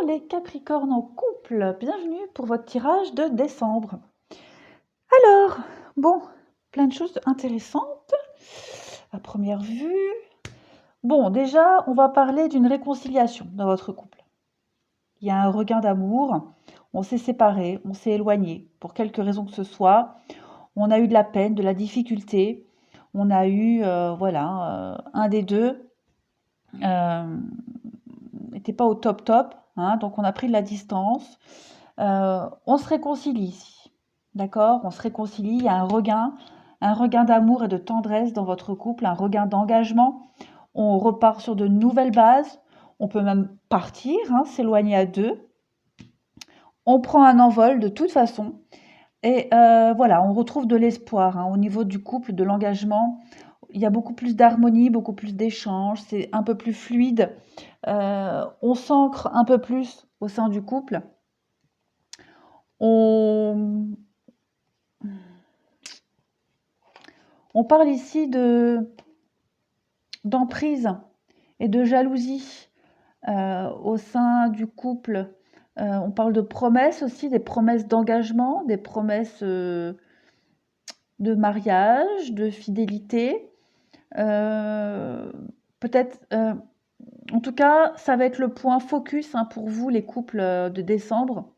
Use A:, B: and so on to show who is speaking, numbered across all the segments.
A: les Capricornes en couple, bienvenue pour votre tirage de décembre. Alors, bon, plein de choses intéressantes à première vue. Bon, déjà, on va parler d'une réconciliation dans votre couple. Il y a un regain d'amour, on s'est séparés, on s'est éloignés, pour quelque raison que ce soit. On a eu de la peine, de la difficulté, on a eu, un des deux n'était pas au top top, hein, donc on a pris de la distance. On se réconcilie ici, d'accord? On se réconcilie, il y a un regain d'amour et de tendresse dans votre couple, un regain d'engagement. On repart sur de nouvelles bases. On peut même partir, hein, s'éloigner à deux. On prend un envol de toute façon. Et voilà, on retrouve de l'espoir hein, au niveau du couple, de l'engagement. Il y a beaucoup plus d'harmonie, beaucoup plus d'échanges, c'est un peu plus fluide. On s'ancre un peu plus au sein du couple. On parle ici d'emprise et de jalousie au sein du couple. On parle de promesses aussi, des promesses d'engagement, des promesses de mariage, de fidélité. Peut-être, en tout cas, ça va être le point focus hein, pour vous, les couples de décembre.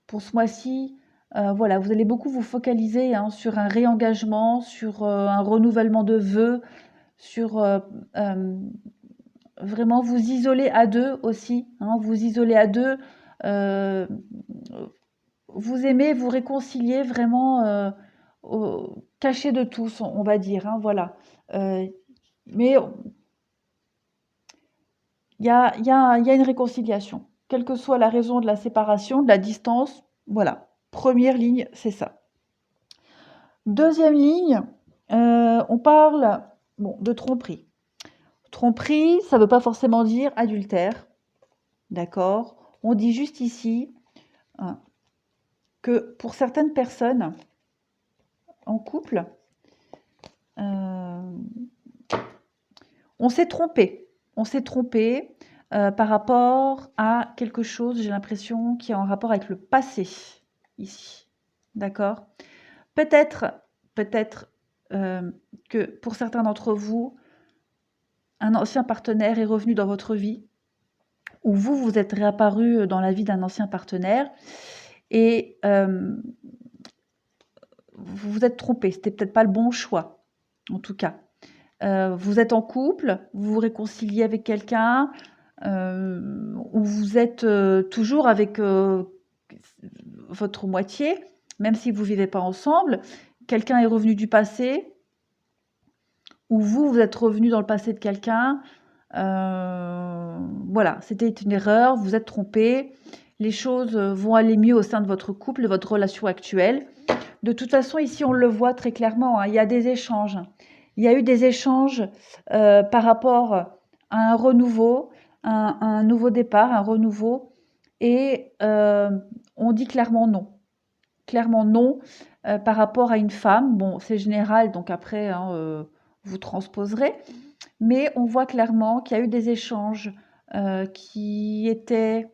A: Pour ce mois-ci, voilà, vous allez beaucoup vous focaliser hein, sur un réengagement, sur un renouvellement de vœux, sur vraiment vous isoler à deux aussi, hein, vous isoler à deux, vous aimez, vous réconcilier vraiment caché de tous, on va dire, hein, voilà. Mais il y a une réconciliation, quelle que soit la raison de la séparation, de la distance, voilà. Première ligne, c'est ça. Deuxième ligne, on parle bon, de tromperie. Tromperie, ça ne veut pas forcément dire adultère, d'accord? On dit juste ici hein, que pour certaines personnes en couple, on s'est trompé. On s'est trompé par rapport à quelque chose, j'ai l'impression, qui est en rapport avec le passé, ici. D'accord? Peut-être que pour certains d'entre vous, un ancien partenaire est revenu dans votre vie, ou vous, vous êtes réapparu dans la vie d'un ancien partenaire, et vous vous êtes trompé. C'était peut-être pas le bon choix, en tout cas. Vous êtes en couple, vous vous réconciliez avec quelqu'un, ou vous êtes toujours avec votre moitié, même si vous ne vivez pas ensemble. Quelqu'un est revenu du passé, ou vous êtes revenu dans le passé de quelqu'un. Voilà, c'était une erreur, vous êtes trompé. Les choses vont aller mieux au sein de votre couple, de votre relation actuelle. De toute façon, ici, on le voit très clairement, hein, il y a des échanges. Il y a eu des échanges par rapport à un renouveau, un nouveau départ, un renouveau. Et on dit clairement non. Clairement non par rapport à une femme. Bon, c'est général, donc après, hein, vous transposerez. Mais on voit clairement qu'il y a eu des échanges qui étaient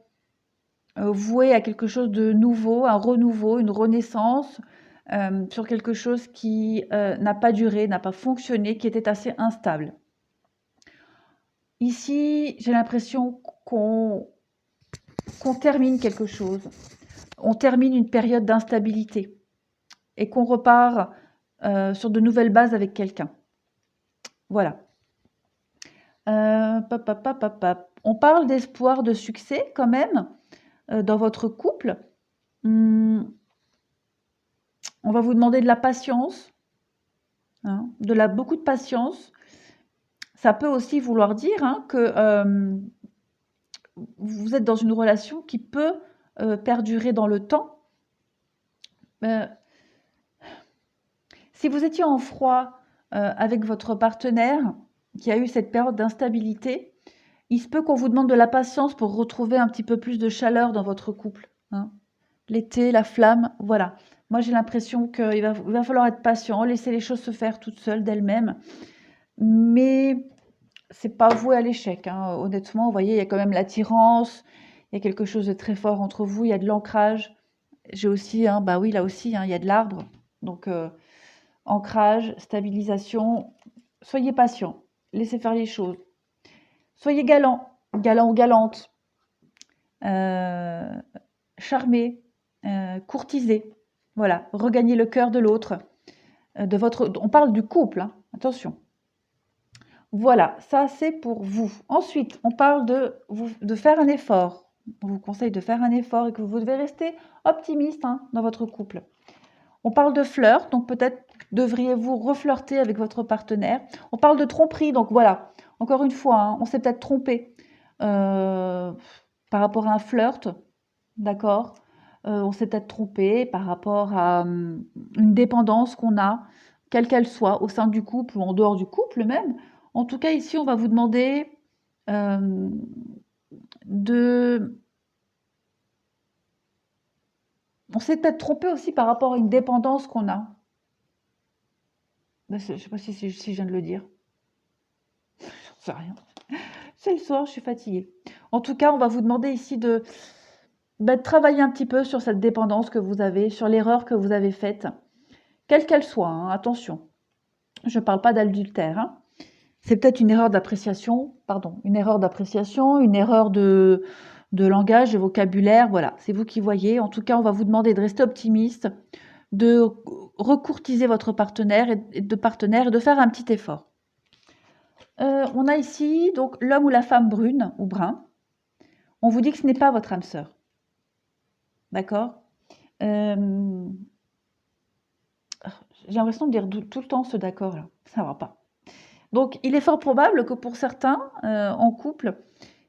A: voués à quelque chose de nouveau, un renouveau, une renaissance, sur quelque chose qui n'a pas duré, n'a pas fonctionné, qui était assez instable. Ici, j'ai l'impression qu'on termine quelque chose. On termine une période d'instabilité et qu'on repart sur de nouvelles bases avec quelqu'un. Voilà. On parle d'espoir, de succès quand même dans votre couple. On va vous demander de la patience, hein, beaucoup de patience. Ça peut aussi vouloir dire hein, que vous êtes dans une relation qui peut perdurer dans le temps. Si vous étiez en froid avec votre partenaire, qui a eu cette période d'instabilité, il se peut qu'on vous demande de la patience pour retrouver un petit peu plus de chaleur dans votre couple. Hein. L'été, la flamme, voilà. Moi, j'ai l'impression qu'il va falloir être patient, laisser les choses se faire toutes seules, d'elles-mêmes. Mais c'est pas voué à l'échec, hein. Honnêtement, vous voyez, il y a quand même l'attirance, il y a quelque chose de très fort entre vous, il y a de l'ancrage. J'ai aussi, hein, bah oui, là aussi, hein, il y a de l'arbre. Donc, ancrage, stabilisation. Soyez patient, laissez faire les choses. Soyez galant, galant ou galante. Charmer, courtiser. Voilà, regagner le cœur de l'autre. On parle du couple, hein, attention. Voilà, ça c'est pour vous. Ensuite, on parle de faire un effort. On vous conseille de faire un effort et que vous devez rester optimiste, hein, dans votre couple. On parle de flirt, donc peut-être devriez-vous reflirter avec votre partenaire. On parle de tromperie, donc voilà. Encore une fois, hein, on s'est peut-être trompé par rapport à un flirt, d'accord. On s'est peut-être trompé par rapport à une dépendance qu'on a, quelle qu'elle soit, au sein du couple ou en dehors du couple même. En tout cas, ici, on va vous demander de... On s'est peut-être trompé aussi par rapport à une dépendance qu'on a. Je ne sais pas si je viens de le dire. J'en sais rien. C'est le soir, je suis fatiguée. En tout cas, on va vous demander ici de travailler un petit peu sur cette dépendance que vous avez, sur l'erreur que vous avez faite, quelle qu'elle soit, hein, attention. Je ne parle pas d'adultère, hein. C'est peut-être une erreur d'appréciation, pardon, une erreur d'appréciation, une erreur de langage, de vocabulaire, voilà, c'est vous qui voyez. En tout cas, on va vous demander de rester optimiste, de recourtiser votre partenaire et de faire un petit effort. On a ici donc l'homme ou la femme brune ou brun. On vous dit que ce n'est pas votre âme sœur. D'accord. J'ai l'impression de dire tout le temps ce d'accord là. Ça ne va pas. Donc, il est fort probable que pour certains, en couple,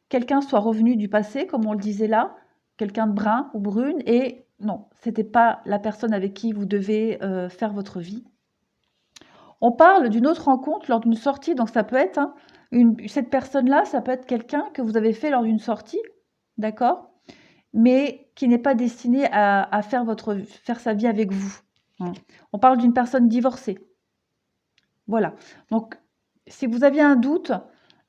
A: quelqu'un soit revenu du passé, comme on le disait là, quelqu'un de brun ou brune, et non, ce n'était pas la personne avec qui vous devez faire votre vie. On parle d'une autre rencontre lors d'une sortie, donc ça peut être, hein, cette personne-là, ça peut être quelqu'un que vous avez fait lors d'une sortie, d'accord, mais qui n'est pas destiné à faire sa vie avec vous, hein. On parle d'une personne divorcée. Voilà. Donc, si vous aviez un doute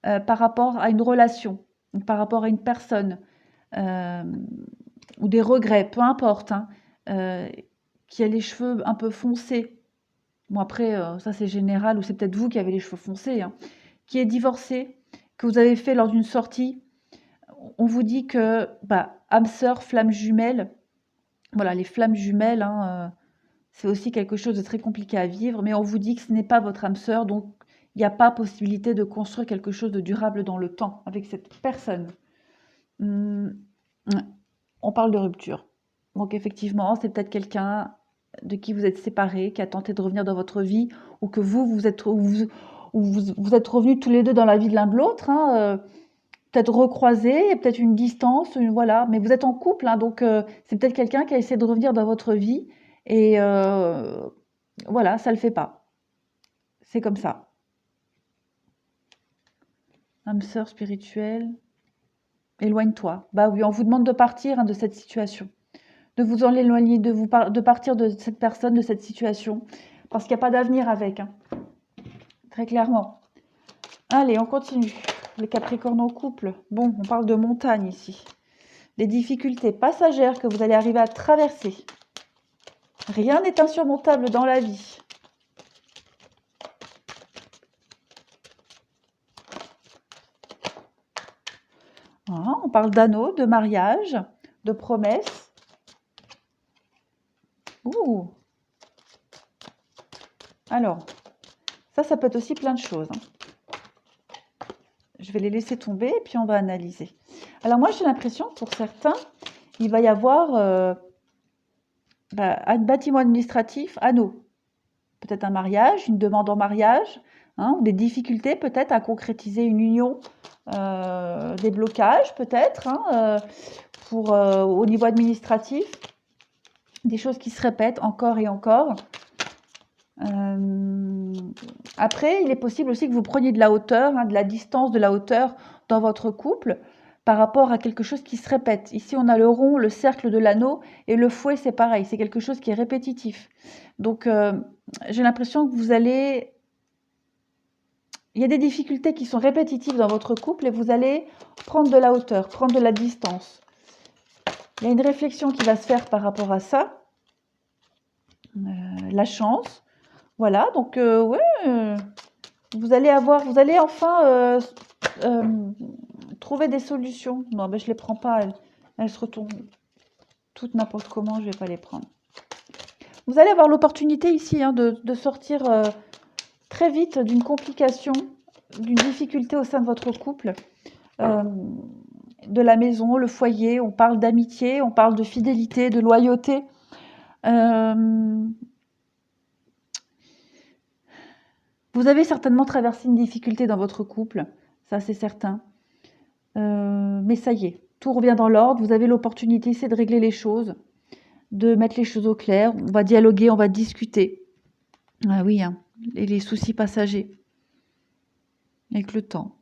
A: par rapport à une relation, par rapport à une personne, ou des regrets, peu importe, hein, qui a les cheveux un peu foncés, bon après, ça c'est général, ou c'est peut-être vous qui avez les cheveux foncés, hein, qui est divorcé, que vous avez fait lors d'une sortie, on vous dit que, âme sœur, flamme jumelle, voilà, les flammes jumelles, hein, c'est aussi quelque chose de très compliqué à vivre, mais on vous dit que ce n'est pas votre âme sœur, donc il n'y a pas possibilité de construire quelque chose de durable dans le temps avec cette personne. On parle de rupture. Donc effectivement, c'est peut-être quelqu'un de qui vous êtes séparés, qui a tenté de revenir dans votre vie, ou que vous êtes revenus tous les deux dans la vie de l'un de l'autre, hein, peut-être recroisés, peut-être une distance, voilà. Mais vous êtes en couple, hein, donc c'est peut-être quelqu'un qui a essayé de revenir dans votre vie, et voilà, ça ne le fait pas. C'est comme ça. Âme sœur spirituelle, éloigne-toi. Bah oui, on vous demande de partir, hein, de cette situation. De vous en éloigner, de partir de cette personne, de cette situation. Parce qu'il n'y a pas d'avenir avec, hein. Très clairement. Allez, on continue. Les Capricornes en couple. Bon, on parle de montagne ici. Les difficultés passagères que vous allez arriver à traverser. Rien n'est insurmontable dans la vie. Ah, on parle d'anneaux, de mariage, de promesses. Ouh. Alors, ça peut être aussi plein de choses, hein. Je vais les laisser tomber et puis on va analyser. Alors moi, j'ai l'impression, pour certains, il va y avoir un bâtiment administratif, anneau. Peut-être un mariage, une demande en mariage, hein, des difficultés peut-être à concrétiser une union, des blocages peut-être, hein, au niveau administratif, des choses qui se répètent encore et encore. Après, il est possible aussi que vous preniez de la hauteur, hein, de la distance, de la hauteur dans votre couple par rapport à quelque chose qui se répète. Ici, on a le rond, le cercle de l'anneau, et le fouet, c'est pareil, c'est quelque chose qui est répétitif. Donc, j'ai l'impression que vous allez il y a des difficultés qui sont répétitives dans votre couple et vous allez prendre de la hauteur, prendre de la distance. Il y a une réflexion qui va se faire par rapport à ça. La chance. Voilà, donc ouais, vous allez enfin trouver des solutions. Non, ben, je ne les prends pas, elles se retournent toutes n'importe comment, je ne vais pas les prendre. Vous allez avoir l'opportunité ici hein, de sortir très vite d'une complication, d'une difficulté au sein de votre couple, de la maison, le foyer. On parle d'amitié, on parle de fidélité, de loyauté. Vous avez certainement traversé une difficulté dans votre couple, ça c'est certain. Mais ça y est, tout revient dans l'ordre. Vous avez l'opportunité, c'est de régler les choses, de mettre les choses au clair. On va dialoguer, on va discuter. Ah oui, hein, et les soucis passagers. Avec le temps.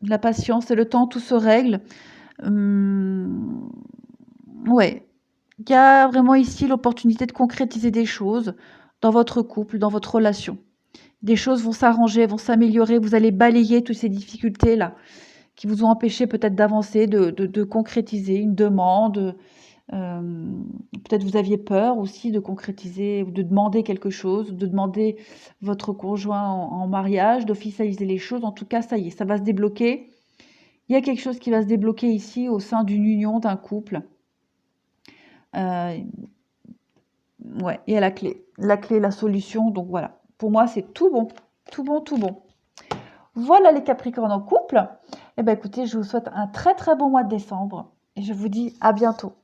A: La patience et le temps, tout se règle. Ouais. Il y a vraiment ici l'opportunité de concrétiser des choses dans votre couple, dans votre relation. Des choses vont s'arranger, vont s'améliorer. Vous allez balayer toutes ces difficultés-là qui vous ont empêché peut-être d'avancer, de concrétiser une demande. Peut-être vous aviez peur aussi de concrétiser ou de demander quelque chose, de demander votre conjoint en mariage, d'officialiser les choses. En tout cas, ça y est, ça va se débloquer. Il y a quelque chose qui va se débloquer ici au sein d'une union, d'un couple. Ouais, et à la clé, la solution. Donc voilà, pour moi, c'est tout bon, tout bon, tout bon. Voilà les Capricornes en couple. Eh bien, écoutez, je vous souhaite un très très bon mois de décembre et je vous dis à bientôt.